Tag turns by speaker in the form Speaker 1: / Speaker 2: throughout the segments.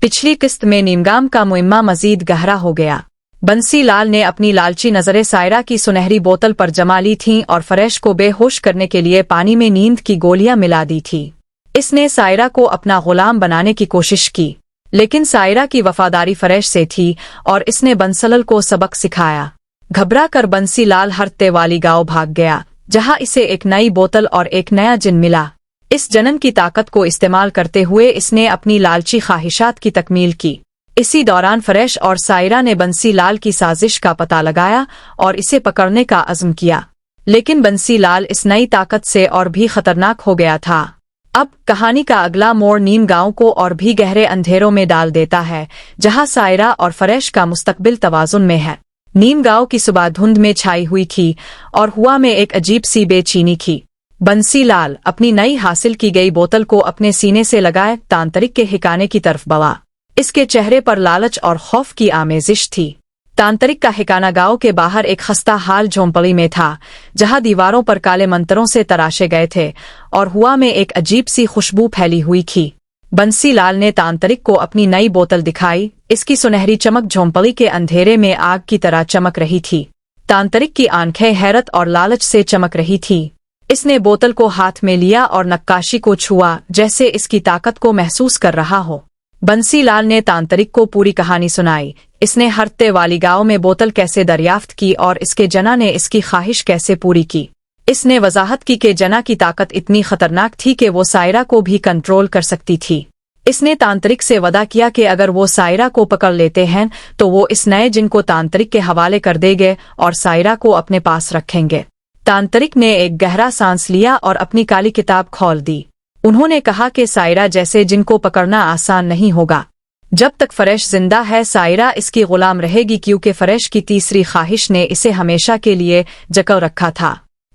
Speaker 1: पिछली किस्त में नीमगाम का मुइम्मा मजीद गहरा हो गया। बंसी लाल ने अपनी लालची नजरें सायरा की सुनहरी बोतल पर जमा ली थीं और फरेश को बेहोश करने के लिए पानी में नींद की गोलियां मिला दी थी। इसने सायरा को अपना गुलाम बनाने की कोशिश की, लेकिन सायरा की वफादारी फरेश से थी और इसने बंसलल को सबक सिखाया। घबरा कर बंसी लाल हरते वाली गांव भाग गया, जहां इसे एक नई बोतल और एक नया जिन मिला। इस जनन की ताकत को इस्तेमाल करते हुए इसने अपनी लालची ख्वाहिशात की तकमील की। इसी दौरान फरेश और सायरा ने बंसी लाल की साजिश का पता लगाया और इसे पकड़ने का अज़्म किया, लेकिन बंसी लाल इस नई ताकत से और भी खतरनाक हो गया था। अब कहानी का अगला मोड़ नीम गांव को और भी गहरे अंधेरों में डाल देता है, जहां सायरा और फरेश का मुस्तकबिल तवाजुन में है। नीम गांव की सुबह धुंध में छाई हुई थी और हुआ में एक अजीब सी बेचैनी थी। बंसी लाल अपनी नई हासिल की गई बोतल को अपने सीने से लगाए तांत्रिक के हिकाने की तरफ बढ़ा। इसके चेहरे पर लालच और खौफ की आमेजिश थी। तांत्रिक का हिकाना गांव के बाहर एक खस्ता हाल झोंपड़ी में था, जहां दीवारों पर काले मंत्रों से तराशे गए थे और हुआ में एक अजीब सी खुशबू फैली हुई थी। बंसी लाल ने तांत्रिक को अपनी नई बोतल दिखाई। इसकी सुनहरी चमक झोंपड़ी के अंधेरे में आग की तरह चमक रही थी। तांत्रिक की आंखें हैरत और लालच से चमक रही थी। इसने बोतल को हाथ में लिया और नक्काशी को छुआ, जैसे इसकी ताकत को महसूस कर रहा हो। बंसी लाल ने तांत्रिक को पूरी कहानी सुनाई। इसने हरते वाली गांव में बोतल कैसे दरियाफ्त की और इसके जना ने इसकी ख्वाहिश कैसे पूरी की। इसने वजाहत की कि जना की ताकत इतनी खतरनाक थी कि वो सायरा को भी कंट्रोल कर सकती थी। इसने तांत्रिक से वादा किया कि अगर वो सायरा को पकड़ लेते हैं तो वो इस नए जिन को तांत्रिक के हवाले कर देंगे और सायरा को अपने पास रखेंगे। तांत्रिक ने एक गहरा सांस लिया और अपनी काली किताब खोल दी। उन्होंने कहा कि सायरा जैसे जिनको पकड़ना आसान नहीं होगा। जब तक फरेश जिंदा है सायरा इसकी गुलाम रहेगी, क्योंकि फरेश की तीसरी ख्वाहिश ने इसे हमेशा के लिए जकड़ रखा था।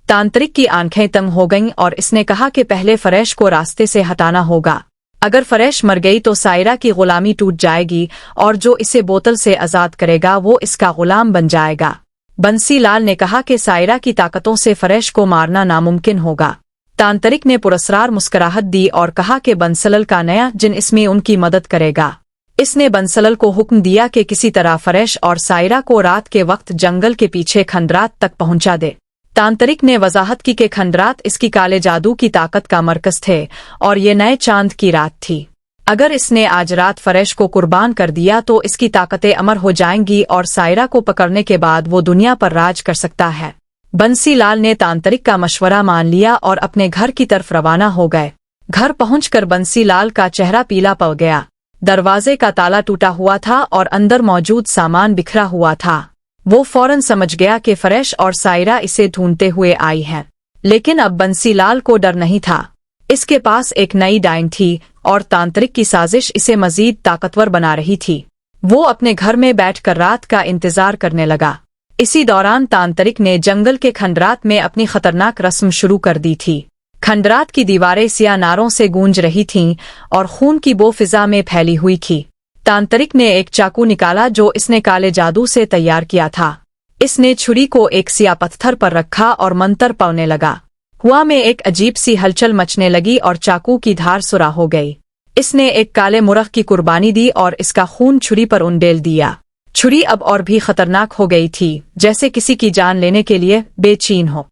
Speaker 1: तांत्रिक की आंखें तंग हो गईं और इसने कहा कि पहले फरेश को रास्ते से हटाना होगा। अगर फरेश मर गई तो सायरा की गुलामी टूट जाएगी और जो इसे बोतल से आजाद करेगा वो इसका गुलाम बन जाएगा। बंसी लाल ने कहा कि सायरा की ताकतों से फरेश को मारना नामुमकिन होगा। तांत्रिक ने पुरस्कार मुस्कुराहट दी और कहा कि बंसलल का नया जिन इसमें उनकी मदद करेगा। इसने बंसलल को हुक्म दिया कि किसी तरह फरेश और सायरा को रात के वक्त जंगल के पीछे खंडरात तक पहुंचा दे। तांत्रिक ने वजाहत की कि खंडरात इसकी काले जादू की ताकत का मरकज थे और ये नए चांद की रात थी। अगर इसने आज रात फरेश को कुर्बान कर दिया तो इसकी ताकतें अमर हो जाएंगी और सायरा को पकड़ने के बाद वो दुनिया पर राज कर सकता है। बंसी लाल ने तांत्रिक का मशवरा मान लिया और अपने घर की तरफ रवाना हो गए। घर पहुंचकर बंसी लाल का चेहरा पीला पड़ गया। दरवाजे का ताला टूटा हुआ था और अंदर मौजूद सामान बिखरा हुआ था। वो फौरन समझ गया कि फरेश और सायरा इसे ढूंढते हुए आई हैं। लेकिन अब बंसी लाल को डर नहीं था। इसके पास एक नई डाइन थी और तांत्रिक की साजिश इसे मजीद ताकतवर बना रही थी। वो अपने घर में बैठकर रात का इंतजार करने लगा। इसी दौरान तांत्रिक ने जंगल के खंडरात में अपनी खतरनाक रस्म शुरू कर दी थी। खंडरात की दीवारें सिया नारों से गूंज रही थीं और खून की बो फिजा में फैली हुई थी। तांत्रिक ने एक चाकू निकाला जो इसने काले जादू से तैयार किया था। इसने छुरी को एक सिया पत्थर पर रखा और मंत्र पढ़ने लगा। हुआ में एक अजीब सी हलचल मचने लगी और चाकू की धार सुरा हो गई। इसने एक काले मुर्ग की कुर्बानी दी और इसका खून छुरी पर उंडेल दिया। छुरी अब और भी खतरनाक हो गई थी, जैसे किसी की जान लेने के लिए बेचैन हो।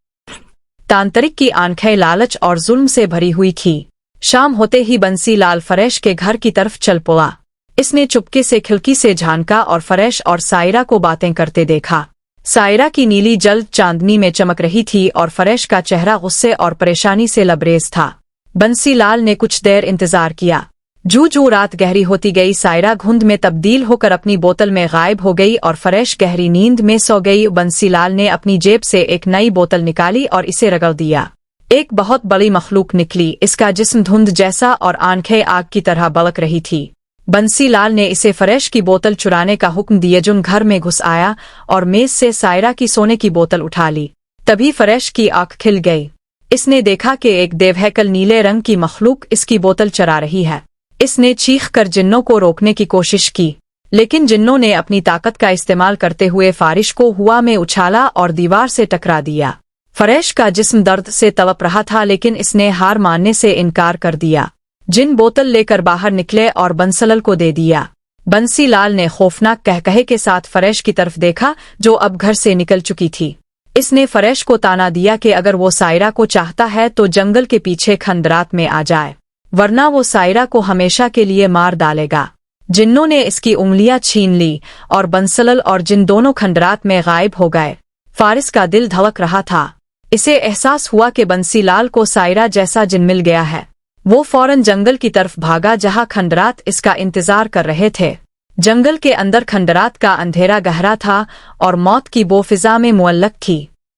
Speaker 1: तांत्रिक की आंखें लालच और जुल्म से भरी हुई थी। शाम होते ही बंसी लाल फरेश के घर की तरफ चल पड़ा। इसने चुपके से खिड़की से झांका और फरेश और सायरा को बातें करते देखा। सायरा की नीली जल्द चांदनी में चमक रही थी और फरेश का चेहरा गुस्से और परेशानी से लबरेज था। बंसी लाल ने कुछ देर इंतजार किया। जू रात गहरी होती गई सायरा धुंध में तब्दील होकर अपनी बोतल में गायब हो गई और फरेश गहरी नींद में सो गई। बंसी लाल ने अपनी जेब से एक नई बोतल निकाली और इसे रगड़ दिया। एक बहुत बड़ी मखलूक निकली। इसका जिस्म धुंध जैसा और आंखें आग की तरह बलक रही थी। बंसी लाल ने इसे फरेश की बोतल चुराने का हुक्म दिया। जुन घर में घुस आया और मेज से सायरा की सोने की बोतल उठा ली। तभी फरेश की आंख खिल गई। इसने देखा कि एक देवहैकल नीले रंग की मखलूक इसकी बोतल चरा रही है। इसने चीख कर जिन्नों को रोकने की कोशिश की, लेकिन जिन्नों ने अपनी ताकत का इस्तेमाल करते हुए फारिश को हुआ में उछाला और दीवार से टकरा दिया। फरेश का जिस्म दर्द से तड़प रहा था, लेकिन इसने हार मानने से इनकार कर दिया। जिन बोतल लेकर बाहर निकले और बंसलल को दे दिया। बंसीलाल ने खौफनाक कहकहे के साथ फरेश की तरफ देखा जो अब घर से निकल चुकी थी। इसने फरेश को ताना दिया कि अगर वो सायरा को चाहता है तो जंगल के पीछे खंडरात में आ जाए, वरना वो सायरा को हमेशा के लिए मार डालेगा। जिन्नों ने इसकी उंगलियां छीन ली और बंसलल और जिन दोनों खंडरात में गायब हो गए। फारिस का दिल धड़क रहा था। इसे एहसास हुआ कि बंसीलाल को सायरा जैसा जिन मिल गया है। वो फौरन जंगल की तरफ भागा जहां खंडरात इसका इंतजार कर रहे थे। जंगल के अंदर खंडरात का अंधेरा गहरा था और मौत की बो फिजा में मुअल्लक थी।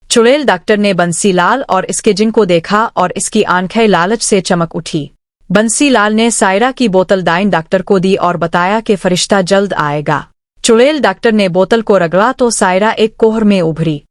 Speaker 1: चुड़ैल डॉक्टर ने बंसीलाल और इसके जिन को देखा और इसकी आंखें लालच से चमक उठी। बंसीलाल ने सायरा की बोतल दाइन डॉक्टर को दी और बताया कि फरिश्ता जल्द आएगा। चुड़ैल डॉक्टर ने बोतल को रगड़ा तो सायरा एक कोहर में उभरी।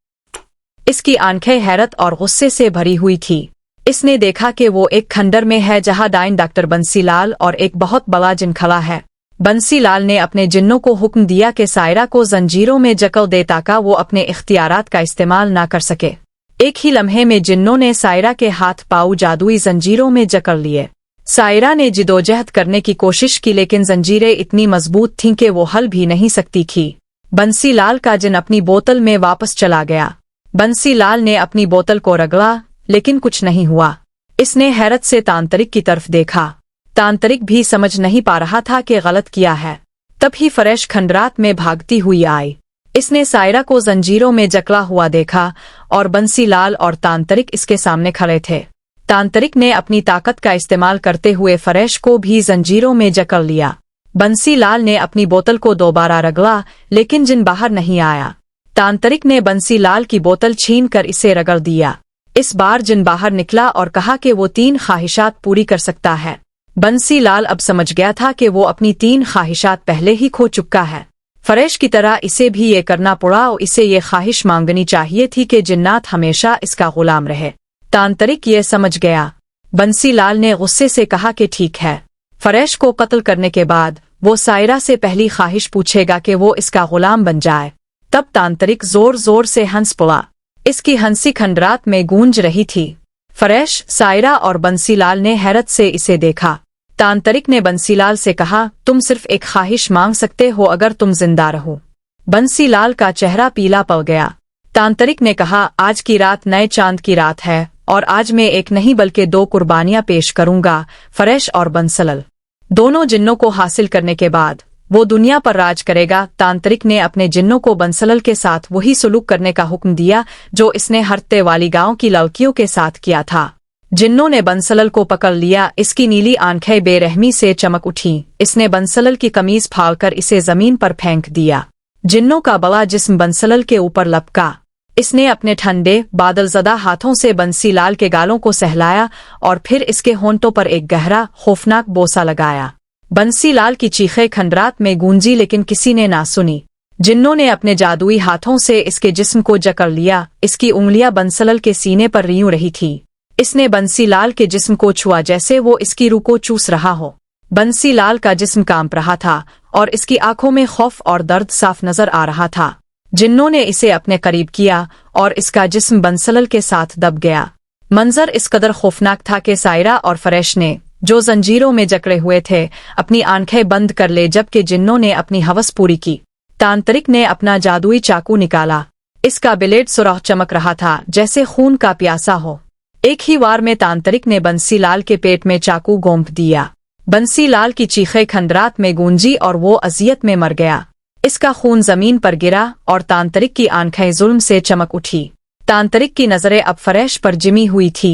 Speaker 1: इसकी आंखें हैरत और गुस्से से भरी हुई थी। इसने देखा कि वो एक खंडर में है जहां डाइन डॉक्टर बंसीलाल और एक बहुत बड़ा जिन खड़ा है। बंसीलाल ने अपने जिन्नों को हुक्म दिया कि सायरा को जंजीरों में जकड़ दे ताकि वो अपने इख्तियारात का इस्तेमाल ना कर सके। एक ही लम्हे में जिन्नों ने सायरा के हाथ पाँव जादुई जंजीरों में जकड़ लिए। सायरा ने जिदोजहद करने की कोशिश की लेकिन जंजीरें इतनी मजबूत थीं कि वो हल भी नहीं सकती थी। बंसीलाल का जिन अपनी बोतल में वापस चला गया। बंसीलाल ने अपनी बोतल को रगड़ा लेकिन कुछ नहीं हुआ। इसने हैरत से तांत्रिक की तरफ देखा। तांत्रिक भी समझ नहीं पा रहा था कि गलत किया है। तभी फरेश खंडरात में भागती हुई आई। इसने सायरा को जंजीरों में जकड़ा हुआ देखा और बंसीलाल और तांत्रिक इसके सामने खड़े थे। तांत्रिक ने अपनी ताकत का इस्तेमाल करते हुए फरेश को भी जंजीरों में जकड़ लिया। बंसीलाल ने अपनी बोतल को दोबारा रगड़ा लेकिन जिन बाहर नहीं आया। तांत्रिक ने बंसीलाल की बोतल छीन कर इसे रगड़ दिया। इस बार जिन बाहर निकला और कहा कि वो 3 ख्वाहिशात पूरी कर सकता है। बंसीलाल अब समझ गया था कि वो अपनी 3 ख्वाहिशात पहले ही खो चुका है। फरेश की तरह इसे भी ये करना पड़ा और इसे ये ख्वाहिश मांगनी चाहिए थी कि जिन्नात हमेशा इसका गुलाम रहे। तांत्रिक ये समझ गया। बंसीलाल ने गुस्से से कहा कि ठीक है, फरेश को कत्ल करने के बाद वो सायरा से पहली ख्वाहिश पूछेगा कि वो इसका गुलाम बन जाए। तब तांत्रिक जोर जोर से हंस पड़ा। इसकी हंसी खंडरात में गूंज रही थी। फरेश, सायरा और बंसीलाल ने हैरत से इसे देखा। तांत्रिक ने बंसीलाल से कहा, तुम सिर्फ एक ख्वाहिश मांग सकते हो अगर तुम जिंदा रहो। बंसीलाल का चेहरा पीला पड़ गया। तांत्रिक ने कहा, आज की रात नए चांद की रात है और आज मैं एक नहीं बल्कि 2 कुर्बानियां पेश करूंगा। फरेश और बंसलल दोनों जिन्नों को हासिल करने के बाद वो दुनिया पर राज करेगा। तांत्रिक ने अपने जिन्नों को बंसलल के साथ वही सलूक करने का हुक्म दिया जो इसने हरते वाली गांव की लड़कियों के साथ किया था। जिन्नों ने बंसलल को पकड़ लिया। इसकी नीली आंखें बेरहमी से चमक उठी। इसने बंसलल की कमीज फाड़कर इसे जमीन पर फेंक दिया। जिन्नों का बड़ा जिस्म बंसलल के ऊपर लपका। इसने अपने ठंडे बादलज़दा हाथों से बंसीलाल के गालों को सहलाया और फिर इसके होंठों पर एक गहरा खौफनाक बोसा लगाया। बंसीलाल की चीखें खंडरात में गूंजी लेकिन किसी ने ना सुनी। जिन्नों ने अपने जादुई हाथों से इसके जिस्म को जकड़ लिया। इसकी उंगलियां बंसलल के सीने पर रियूं रही थी। इसने बंसीलाल के जिस्म को छुआ जैसे वो इसकी रूह को चूस रहा हो। बंसीलाल का जिस्म कांप रहा था और इसकी आंखों में खौफ और दर्द साफ नजर आ रहा था। जिन्नों ने इसे अपने करीब किया और इसका जिस्म बंसलल के साथ दब गया। मंजर इस कदर खौफनाक था कि सायरा और फरेश ने, जो जंजीरों में जकड़े हुए थे, अपनी आंखें बंद कर ले जबकि जिन्नों ने अपनी हवस पूरी की। तांत्रिक ने अपना जादुई चाकू निकाला। इसका ब्लेड सुराख चमक रहा था जैसे खून का प्यासा हो। एक ही वार में तांत्रिक ने बंसीलाल के पेट में चाकू गोंफ दिया। बंसीलाल की चीखें खंडरात में गूंजी और वो अजियत में मर गया। इसका खून जमीन पर गिरा और तांत्रिक की आंखें जुल्म से चमक उठी। तांत्रिक की नजरें अब फरेश पर जिमी हुई थी।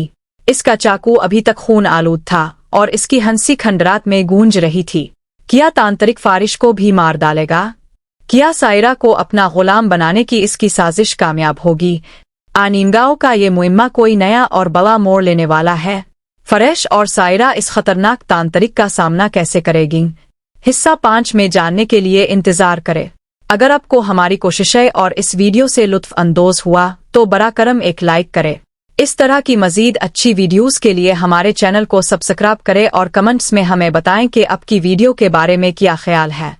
Speaker 1: इसका चाकू अभी तक खून आलूद था और इसकी हंसी खंडरात में गूंज रही थी। क्या तांत्रिक फारिश को भी मार डालेगा? क्या सायरा को अपना गुलाम बनाने की इसकी साजिश कामयाब होगी? आनींगाओं का ये मुहिम्मा कोई नया और बड़ा मोड़ लेने वाला है। फरेश और सायरा इस खतरनाक तांत्रिक का सामना कैसे करेगी? हिस्सा 5 में जानने के लिए इंतजार करें। अगर आपको हमारी कोशिशें और इस वीडियो से लुत्फ अंदोज हुआ तो बरा करम एक लाइक करें। इस तरह की मजीद अच्छी वीडियोस के लिए हमारे चैनल को सब्सक्राइब करें और कमेंट्स में हमें बताएं कि आपकी वीडियो के बारे में क्या ख्याल है।